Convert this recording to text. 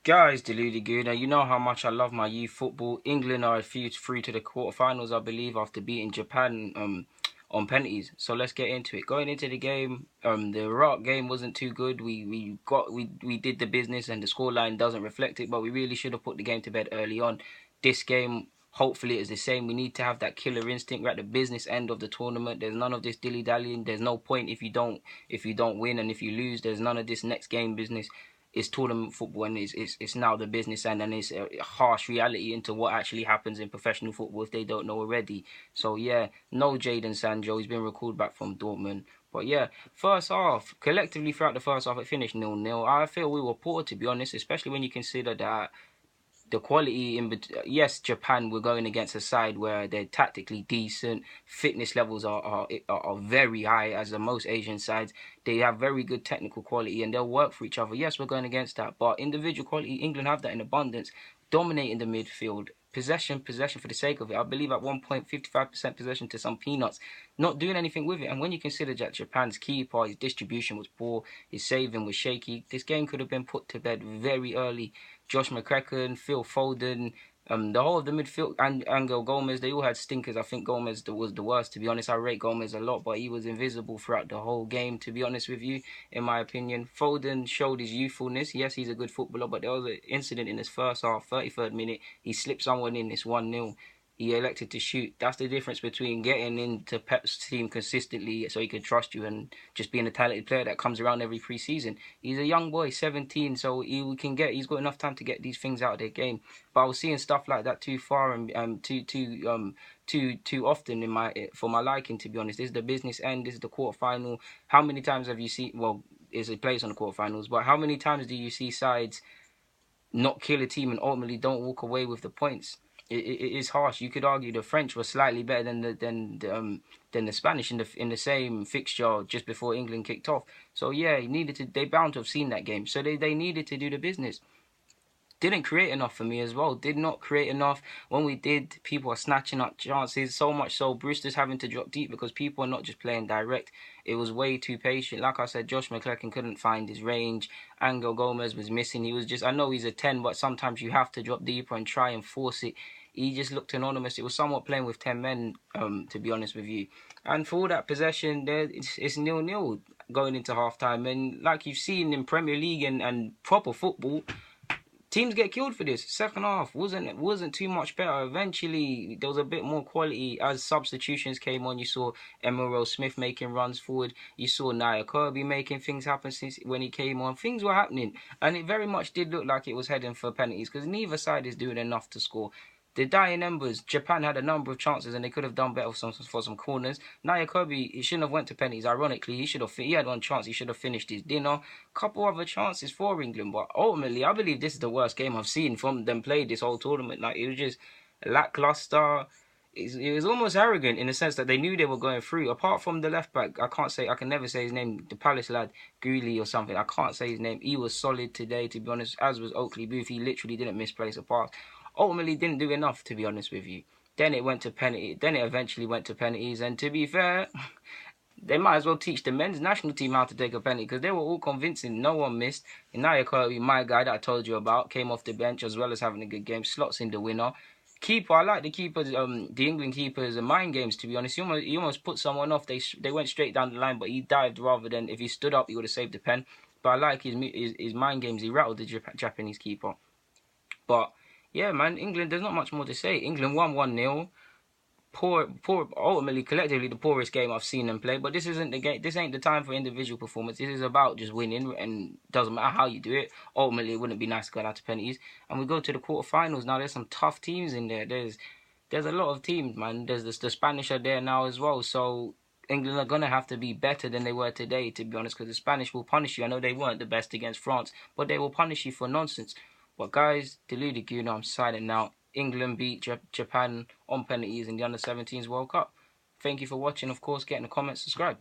Guys, Deluded Gooner, you know how much I love my youth football. England are through to the quarterfinals, I believe, after beating Japan on penalties. So let's get into it. Going into the game, the Iraq game wasn't too good. We did the business, and the scoreline doesn't reflect it. But we really should have put the game to bed early on. This game, hopefully, is the same. We need to have that killer instinct. We're at the business end of the tournament. There's none of this dilly dallying. There's no point if you don't win, and if you lose, there's none of this next game business. It's tournament football, and it's now the business end, and it's a harsh reality into what actually happens in professional football if they don't know already. So yeah, no Jadon Sancho, he's been recalled back from Dortmund. But yeah, first half, collectively throughout the first half, it finished 0-0. I feel we were poor, to be honest, especially when you consider that the quality yes, Japan, we're going against a side where they're tactically decent, fitness levels are very high, as the most Asian sides. They have very good technical quality and they'll work for each other. Yes, we're going against that, but individual quality, England have that in abundance, dominating the midfield. Possession for the sake of it. I believe at one point 55% possession to some peanuts, not doing anything with it. And when you consider that Japan's keeper, his distribution was poor, his saving was shaky, this game could have been put to bed very early. Josh McCracken, Phil Foden, the whole of the midfield, and Angel Gomez, they all had stinkers. I think Gomez was the worst, to be honest. I rate Gomez a lot, but he was invisible throughout the whole game, to be honest with you, in my opinion. Foden showed his youthfulness. Yes, he's a good footballer, but there was an incident in his first half, 33rd minute. He slipped someone in, this 1-0. He elected to shoot. That's the difference between getting into Pep's team consistently so he can trust you and just being a talented player that comes around every pre-season. He's a young boy, 17, so he's got enough time to get these things out of their game. But I was seeing stuff like that too far and too often for my liking, to be honest. This is the business end. This is the quarterfinal. How many times have you seen? Well, it's a place on the quarterfinals, but how many times do you see sides not kill a team and ultimately don't walk away with the points? It is harsh. You could argue the French were slightly better than the Spanish in the same fixture just before England kicked off. So yeah, they bound to have seen that game. So they needed to do the business. Didn't create enough for me as well. Did not create enough. When we did, people are snatching up chances. So much so, Brewster's having to drop deep because people are not just playing direct. It was way too patient. Like I said, Josh McCracken couldn't find his range. Angel Gomez was missing. He was just, I know he's a 10, but sometimes you have to drop deeper and try and force it. He just looked anonymous. It was somewhat playing with 10 men, to be honest with you. And for all that possession, it's 0-0 going into half-time. And like you've seen in Premier League and proper football, teams get killed for this. Second half wasn't too much better. Eventually, there was a bit more quality as substitutions came on. You saw Emerald Smith making runs forward. You saw Nia Kirby making things happen since when he came on. Things were happening, and it very much did look like it was heading for penalties because neither side is doing enough to score. The dying embers, Japan had a number of chances and they could have done better for some corners. Nia Kirby, he shouldn't have went to penalties. Ironically, he had one chance. He should have finished his dinner. Couple other chances for England, but ultimately, I believe this is the worst game I've seen from them play this whole tournament. Like, it was just lackluster. It was almost arrogant in the sense that they knew they were going through. Apart from the left back, I can never say his name, the Palace lad, Gooley or something. I can't say his name. He was solid today, to be honest, as was Oakley Booth. He literally didn't misplace a pass. Ultimately, didn't do enough, to be honest with you. Then it eventually went to penalties, and to be fair, they might as well teach the men's national team how to take a penalty because they were all convincing. No one missed. Inaya Kirby, my guy that I told you about, came off the bench as well as having a good game. Slots in the winner. Keeper, I like the keepers. The England keepers mind games. To be honest, he almost put someone off. They went straight down the line, but he dived rather than if he stood up, he would have saved the pen. But I like his mind games. He rattled the Japanese keeper. But yeah, man, England. There's not much more to say. England won 1-0. Poor, ultimately, collectively, the poorest game I've seen them play. But this isn't the game. This ain't the time for individual performance. This is about just winning, and doesn't matter how you do it. Ultimately, it wouldn't be nice to go out to penalties. And we go to the quarterfinals now. There's some tough teams in there. There's a lot of teams, man. There's the Spanish are there now as well. So England are gonna have to be better than they were today, to be honest, because the Spanish will punish you. I know they weren't the best against France, but they will punish you for nonsense. But guys, Deluded Gooner, I'm signing now. England beat Japan on penalties in the Under-17s World Cup. Thank you for watching. Of course, get in the comments, subscribe.